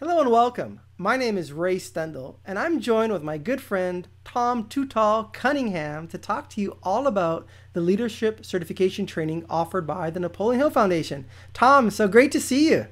Hello and welcome. My name is Ray Stendall, and I'm joined with my good friend Tom Too Tall Cunningham to talk to you all about the leadership certification training offered by the Napoleon Hill Foundation. Tom, so great to see you.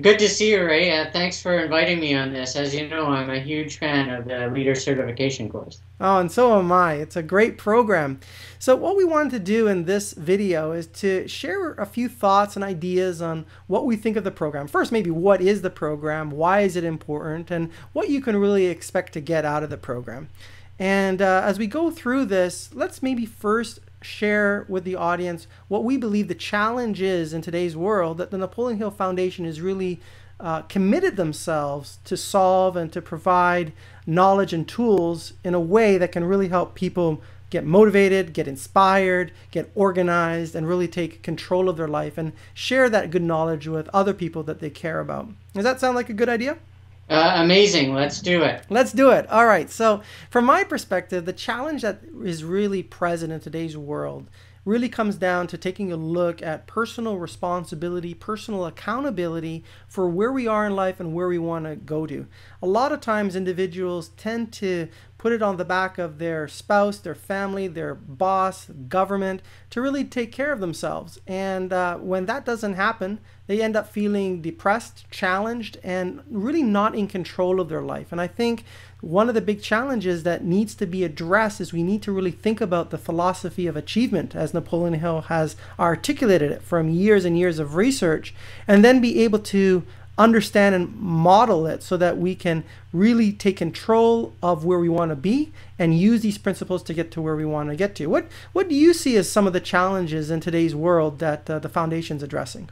Good to see you, Ray. Thanks for inviting me on this. As you know, I'm a huge fan of the Leader Certification course. Oh, and so am I. It's a great program. So what we wanted to do in this video is to share a few thoughts and ideas on what we think of the program. First, maybe what is the program, why is it important, and what you can really expect to get out of the program. And as we go through this, let's maybe first share with the audience what we believe the challenge is in today's world that the Napoleon Hill Foundation is really committed themselves to solve and to provide knowledge and tools in a way that can really help people get motivated, get inspired, get organized, and really take control of their life and share that good knowledge with other people that they care about. Does that sound like a good idea? Amazing. Let's do it. Let's do it. All right. So from my perspective, the challenge that is really present in today's world really comes down to taking a look at personal responsibility, personal accountability for where we are in life and where we want to go to. A lot of times individuals tend to put it on the back of their spouse, their family, their boss, government to really take care of themselves. And when that doesn't happen, they end up feeling depressed, challenged, and really not in control of their life. And I think one of the big challenges that needs to be addressed is we need to really think about the philosophy of achievement as Napoleon Hill has articulated it from years and years of research, and then be able to understand and model it so that we can really take control of where we want to be and use these principles to get to where we want to get to. What do you see as some of the challenges in today's world that the foundation's addressing?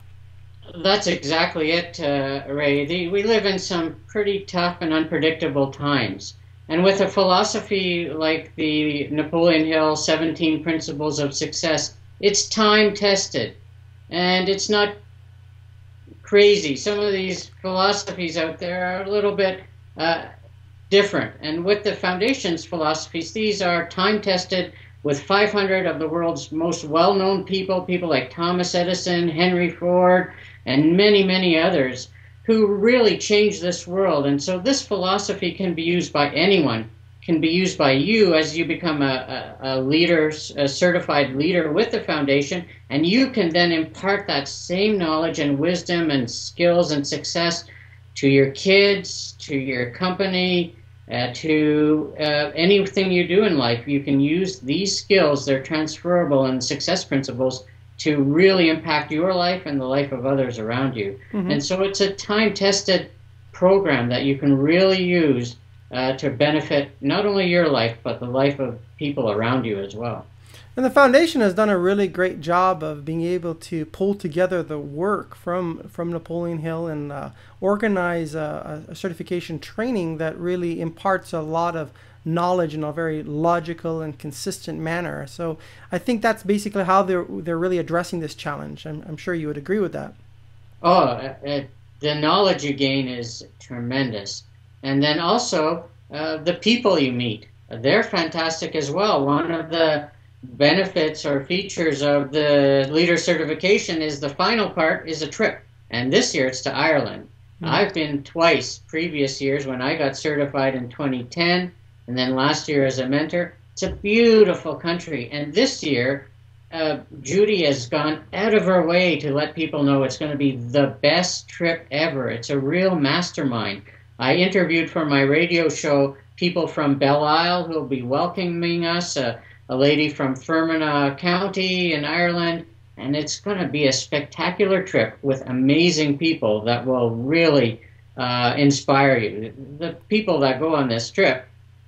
That's exactly it, Ray. We live in some pretty tough and unpredictable times. And with a philosophy like the Napoleon Hill 17 Principles of Success, it's time tested. And it's not crazy. Some of these philosophies out there are a little bit different. And with the Foundation's philosophies, these are time tested with 500 of the world's most well-known people, people like Thomas Edison, Henry Ford, and many, many others who really changed this world. And so this philosophy can be used by anyone, can be used by you as you become a leader, a certified leader with the Foundation, and you can then impart that same knowledge and wisdom and skills and success to your kids, to your company, to anything you do in life. You can use these skills, they're transferable and success principles, to really impact your life and the life of others around you. Mm-hmm. And so it's a time-tested program that you can really use to benefit not only your life, but the life of people around you as well. And the Foundation has done a really great job of being able to pull together the work from Napoleon Hill and organize a certification training that really imparts a lot of knowledge in a very logical and consistent manner. So I think that's basically how they're really addressing this challenge. I'm sure you would agree with that. Oh, the knowledge you gain is tremendous. And then also the people you meet, they're fantastic as well. One of the benefits or features of the leader certification is the final part is a trip. And this year it's to Ireland. Mm-hmm. I've been twice previous years when I got certified in 2010 and then last year as a mentor. It's a beautiful country. And this year, Judy has gone out of her way to let people know it's going to be the best trip ever. It's a real mastermind. I interviewed for my radio show people from Belle Isle who will be welcoming us, a lady from Fermanagh County in Ireland, and it's going to be a spectacular trip with amazing people that will really inspire you. The people that go on this trip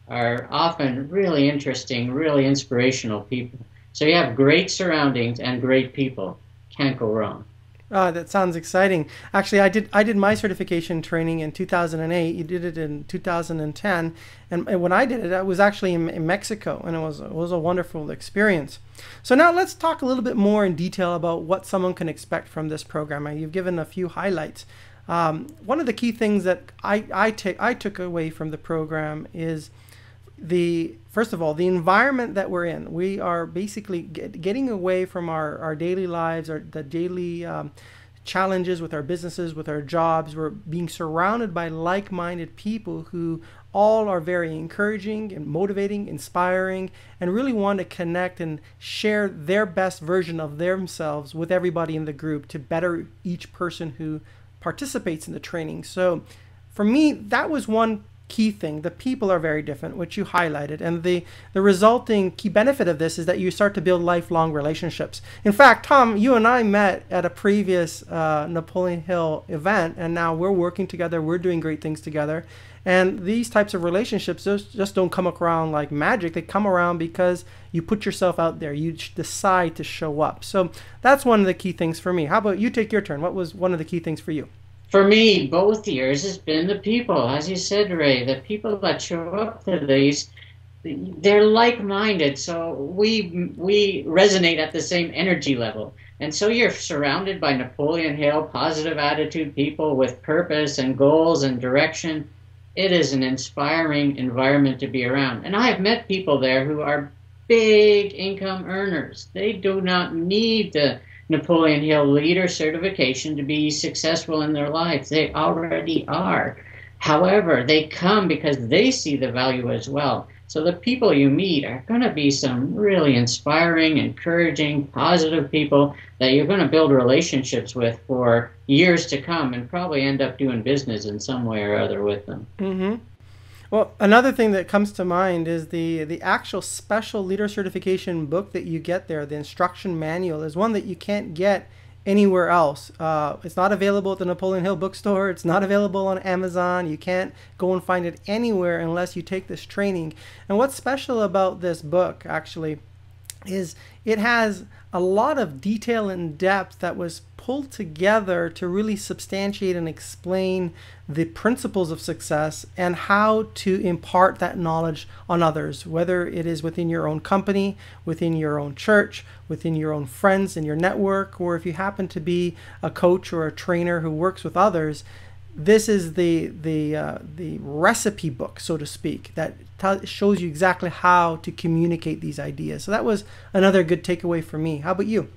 are often really interesting, really inspirational people. So you have great surroundings and great people. Can't go wrong. That sounds exciting. Actually, I did my certification training in 2008. You did it in 2010, and when I did it, I was actually in Mexico, and it was a wonderful experience. So now let's talk a little bit more in detail about what someone can expect from this program. You've given a few highlights. One of the key things that I took away from the program is first of all, the environment that we're in. We are basically getting away from our daily lives, the daily challenges with our businesses, with our jobs. We're being surrounded by like-minded people who all are very encouraging and motivating, inspiring, and really want to connect and share their best version of themselves with everybody in the group to better each person who participates in the training. So for me, that was one key thing. The people are very different, which you highlighted, and the resulting key benefit of this is that you start to build lifelong relationships. In fact, Tom, you and I met at a previous Napoleon Hill event, and now we're working together, we're doing great things together, and these types of relationships just don't come around like magic. They come around because you put yourself out there, you decide to show up. So that's one of the key things for me. How about you take your turn? What was one of the key things for you? For me, both years has been the people, as you said, Ray. The people that show up to these, they're like-minded, so we resonate at the same energy level. And so you're surrounded by Napoleon Hill, positive attitude people with purpose and goals and direction. It is an inspiring environment to be around. And I have met people there who are big income earners. They do not need the Napoleon Hill Leader Certification to be successful in their lives. They already are. However, they come because they see the value as well. So the people you meet are going to be some really inspiring, encouraging, positive people that you're going to build relationships with for years to come and probably end up doing business in some way or other with them. Mm-hmm. Well, another thing that comes to mind is the actual special leader certification book that you get there. The instruction manual is one that you can't get anywhere else. It's not available at the Napoleon Hill bookstore. It's not available on Amazon. You can't go and find it anywhere unless you take this training. And what's special about this book actually is it has a lot of detail and depth that was pulled together to really substantiate and explain the principles of success and how to impart that knowledge on others, whether it is within your own company, within your own church, within your own friends and your network, or if you happen to be a coach or a trainer who works with others. This is the recipe book, so to speak, that shows you exactly how to communicate these ideas. So that was another good takeaway for me. How about you?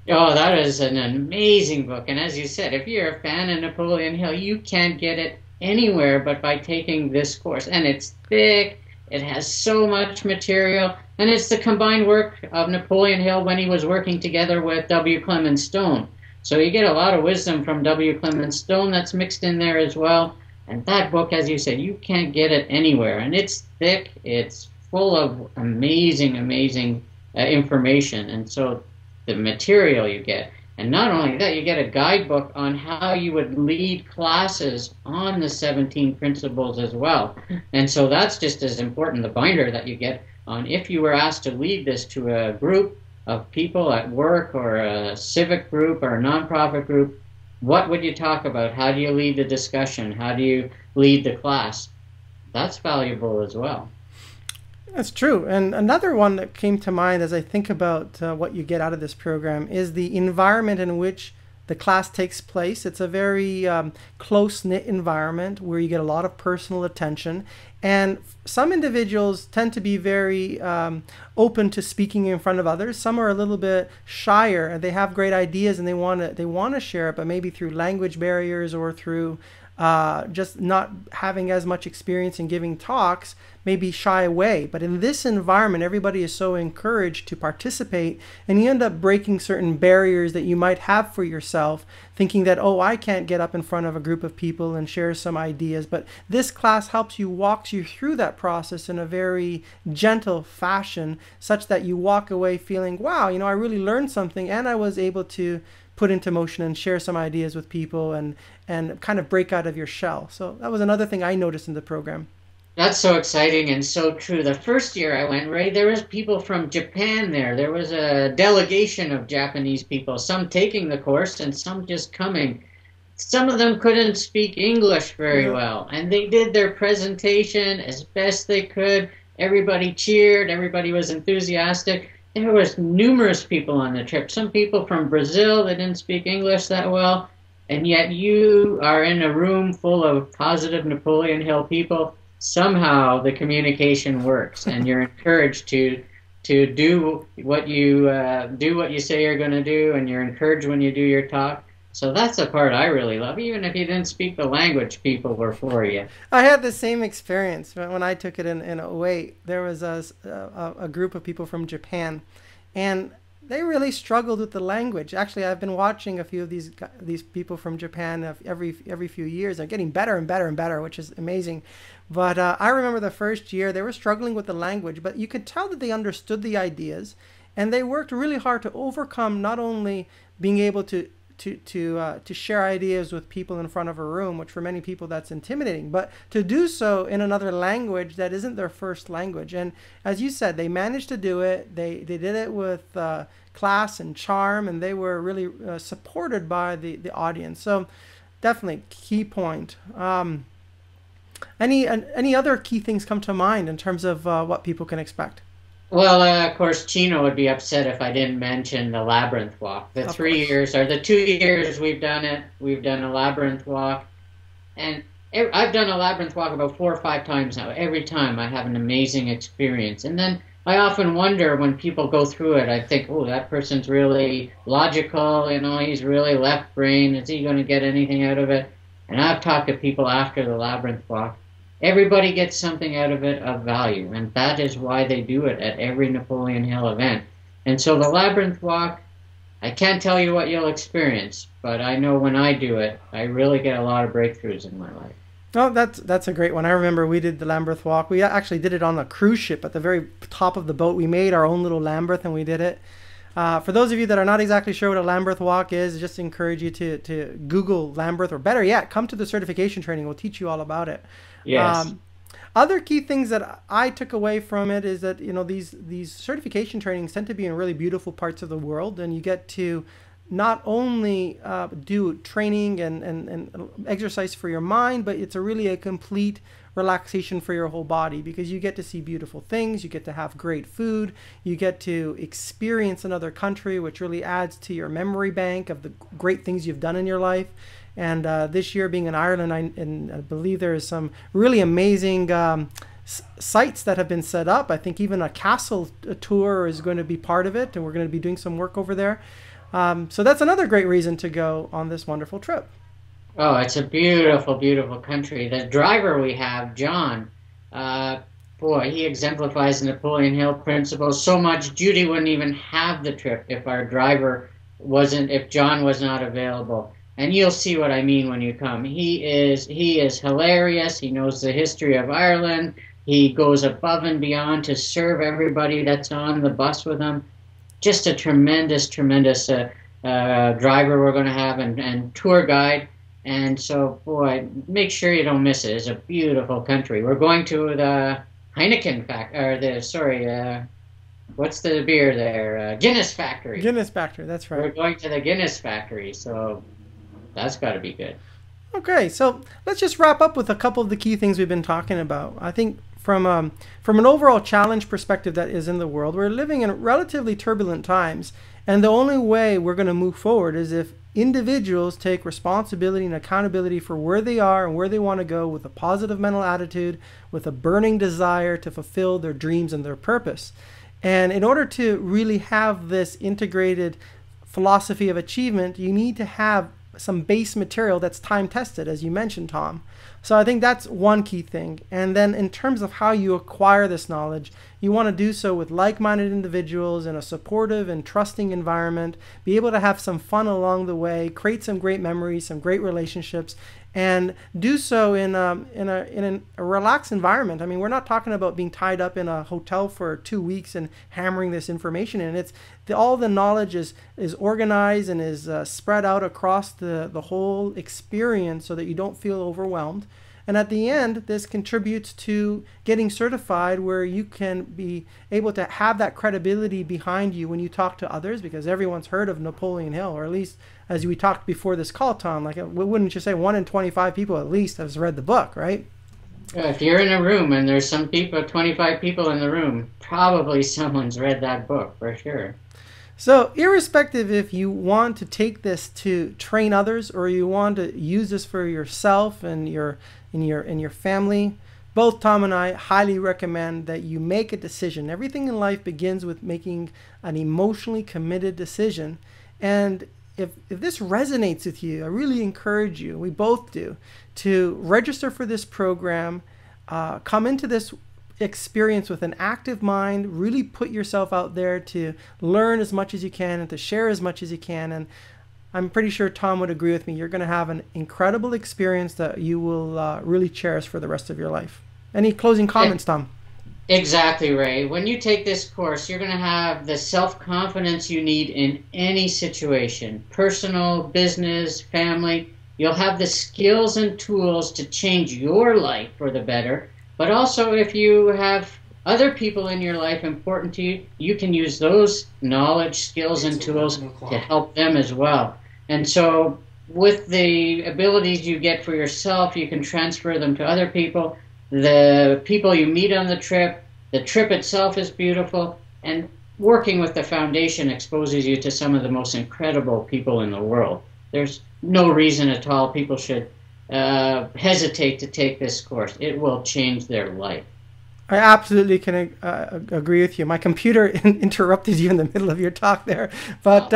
Oh, that is an amazing book. And as you said, if you're a fan of Napoleon Hill, you can't get it anywhere but by taking this course. And it's thick, it has so much material, and it's the combined work of Napoleon Hill when he was working together with W. Clement Stone. So you get a lot of wisdom from W. Clement Stone that's mixed in there as well. And that book, as you said, you can't get it anywhere. And it's thick, it's full of amazing, amazing information. And so the material you get. And not only that, you get a guidebook on how you would lead classes on the 17 principles as well. And so that's just as important, the binder that you get on if you were asked to lead this to a group of people at work or a civic group or a nonprofit group, what would you talk about? How do you lead the discussion? How do you lead the class? That's valuable as well. That's true. And another one that came to mind as I think about what you get out of this program is the environment in which the class takes place. It's a very close-knit environment where you get a lot of personal attention. And some individuals tend to be very open to speaking in front of others. Some are a little bit shyer, and they have great ideas and they want to share it, but maybe through language barriers or through just not having as much experience in giving talks, maybe shy away. But in this environment, everybody is so encouraged to participate, and you end up breaking certain barriers that you might have for yourself, thinking that, oh, I can't get up in front of a group of people and share some ideas. But this class helps you, walks you through that process in a very gentle fashion, such that you walk away feeling, wow, I really learned something, and I was able to put into motion and share some ideas with people and kind of break out of your shell. So that was another thing I noticed in the program. That's so exciting and so true. The first year I went, Ray, there was people from Japan there. There was a delegation of Japanese people, some taking the course and some just coming. Some of them couldn't speak English very well, and they did their presentation as best they could. Everybody cheered, everybody was enthusiastic. There was numerous people on the trip. Some people from Brazil that didn't speak English that well, and yet you are in a room full of positive Napoleon Hill people. Somehow the communication works, and you're encouraged to do what you say you're going to do, and you're encouraged when you do your talk. So that's the part I really love. Even if you didn't speak the language, people were for you. I had the same experience when I took it in '08. There was a group of people from Japan, and they really struggled with the language. Actually, I've been watching a few of these people from Japan every few years. They're getting better and better and better, which is amazing. But I remember the first year they were struggling with the language, but you could tell that they understood the ideas, and they worked really hard to overcome not only being able to share ideas with people in front of a room, which for many people that's intimidating, but to do so in another language that isn't their first language. And as you said, they managed to do it. They did it with class and charm, and they were really supported by the audience. So definitely key point. Any other key things come to mind in terms of what people can expect? Well, of course, Chino would be upset if I didn't mention the Labyrinth Walk. The Of three course. years, or the 2 years we've done it, we've done a Labyrinth Walk. And I've done a Labyrinth Walk about 4 or 5 times now. Every time I have an amazing experience. And then I often wonder when people go through it, I think, oh, that person's really logical, he's really left brain. Is he going to get anything out of it? And I've talked to people after the Labyrinth Walk. Everybody gets something out of it of value, and that is why they do it at every Napoleon Hill event. And so the Labyrinth Walk, I can't tell you what you'll experience, but I know when I do it, I really get a lot of breakthroughs in my life. Oh, that's a great one. I remember we did the Lambeth Walk. We actually did it on a cruise ship at the very top of the boat. We made our own little Lambeth and we did it. For those of you that are not exactly sure what a Lambeth Walk is, I just encourage you to Google Lambeth, or better yet, come to the certification training. We'll teach you all about it. Yes. Other key things that I took away from it is that these certification trainings tend to be in really beautiful parts of the world, and you get to not only do training and exercise for your mind, but it's really a complete relaxation for your whole body, because you get to see beautiful things, you get to have great food, you get to experience another country, which really adds to your memory bank of the great things you've done in your life. And this year being in Ireland, I believe there is some really amazing sites that have been set up. I think even a castle tour is going to be part of it, and we're going to be doing some work over there. So that's another great reason to go on this wonderful trip. Oh, it's a beautiful, beautiful country. The driver we have, John, boy, he exemplifies the Napoleon Hill principles so much. Judy wouldn't even have the trip if John was not available. And you'll see what I mean when you come. He is hilarious. He knows the history of Ireland. He goes above and beyond to serve everybody that's on the bus with him. Just a tremendous, tremendous driver we're going to have, and tour guide. And so, boy, make sure you don't miss it. It's a beautiful country. We're going to the Heineken what's the beer there? Guinness factory. Guinness factory, that's right. We're going to the Guinness factory, so that's got to be good. Okay, so let's just wrap up with a couple of the key things we've been talking about. I think from an overall challenge perspective that is in the world, we're living in relatively turbulent times, and the only way we're going to move forward is if individuals take responsibility and accountability for where they are and where they want to go, with a positive mental attitude, with a burning desire to fulfill their dreams and their purpose. And in order to really have this integrated philosophy of achievement, you need to have some base material that's time tested, as you mentioned, Tom. So I think that's one key thing. And then in terms of how you acquire this knowledge, you want to do so with like-minded individuals in a supportive and trusting environment, be able to have some fun along the way, create some great memories, some great relationships, and do so in a relaxed environment. I mean, we're not talking about being tied up in a hotel for 2 weeks and hammering this information in. All the knowledge is organized and is spread out across the whole experience so that you don't feel overwhelmed. And at the end, this contributes to getting certified, where you can be able to have that credibility behind you when you talk to others, because everyone's heard of Napoleon Hill, or at least, as we talked before this call, Tom, like, wouldn't you say 1 in 25 people at least has read the book, right? If you're in a room and there's 25 people in the room, probably someone's read that book for sure. So irrespective if you want to take this to train others, or you want to use this for yourself and your family, both Tom and I highly recommend that you make a decision. Everything in life begins with making an emotionally committed decision. And if this resonates with you, I really encourage you, we both do, to register for this program, come into this experience with an active mind, really put yourself out there to learn as much as you can and to share as much as you can. And I'm pretty sure Tom would agree with me. You're going to have an incredible experience that you will really cherish for the rest of your life. Any closing comments, Tom? Exactly, Ray. When you take this course, you're going to have the self-confidence you need in any situation, personal, business, family. You'll have the skills and tools to change your life for the better. But also, if you have other people in your life important to you, you can use those knowledge, skills, and tools to help them as well. And so with the abilities you get for yourself, you can transfer them to other people. The people you meet on the trip itself is beautiful, and working with the foundation exposes you to some of the most incredible people in the world. There's no reason at all people should hesitate to take this course. It will change their life. I absolutely can agree with you. My computer interrupted you in the middle of your talk there, but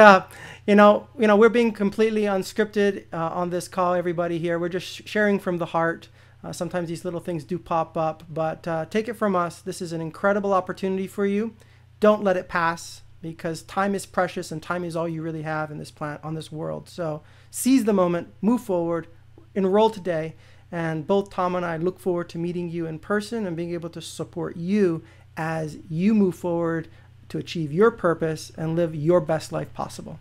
we're being completely unscripted on this call. Everybody here, we're just sharing from the heart. Sometimes these little things do pop up, but take it from us. This is an incredible opportunity for you. Don't let it pass, because time is precious and time is all you really have in this planet, on this world. So seize the moment, move forward, enroll today. And both Tom and I look forward to meeting you in person and being able to support you as you move forward to achieve your purpose and live your best life possible.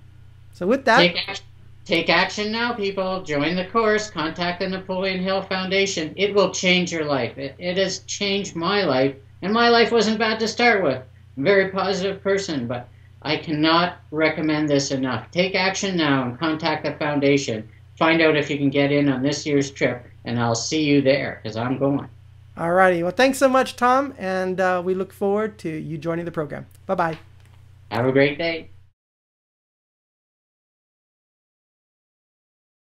So with that, take action now, people. Join the course. Contact the Napoleon Hill Foundation. It will change your life. It has changed my life, and my life wasn't bad to start with. I'm a very positive person, but I cannot recommend this enough. Take action now and contact the foundation. Find out if you can get in on this year's trip, and I'll see you there, because I'm going. All righty. Well, thanks so much, Tom, and we look forward to you joining the program. Bye-bye. Have a great day.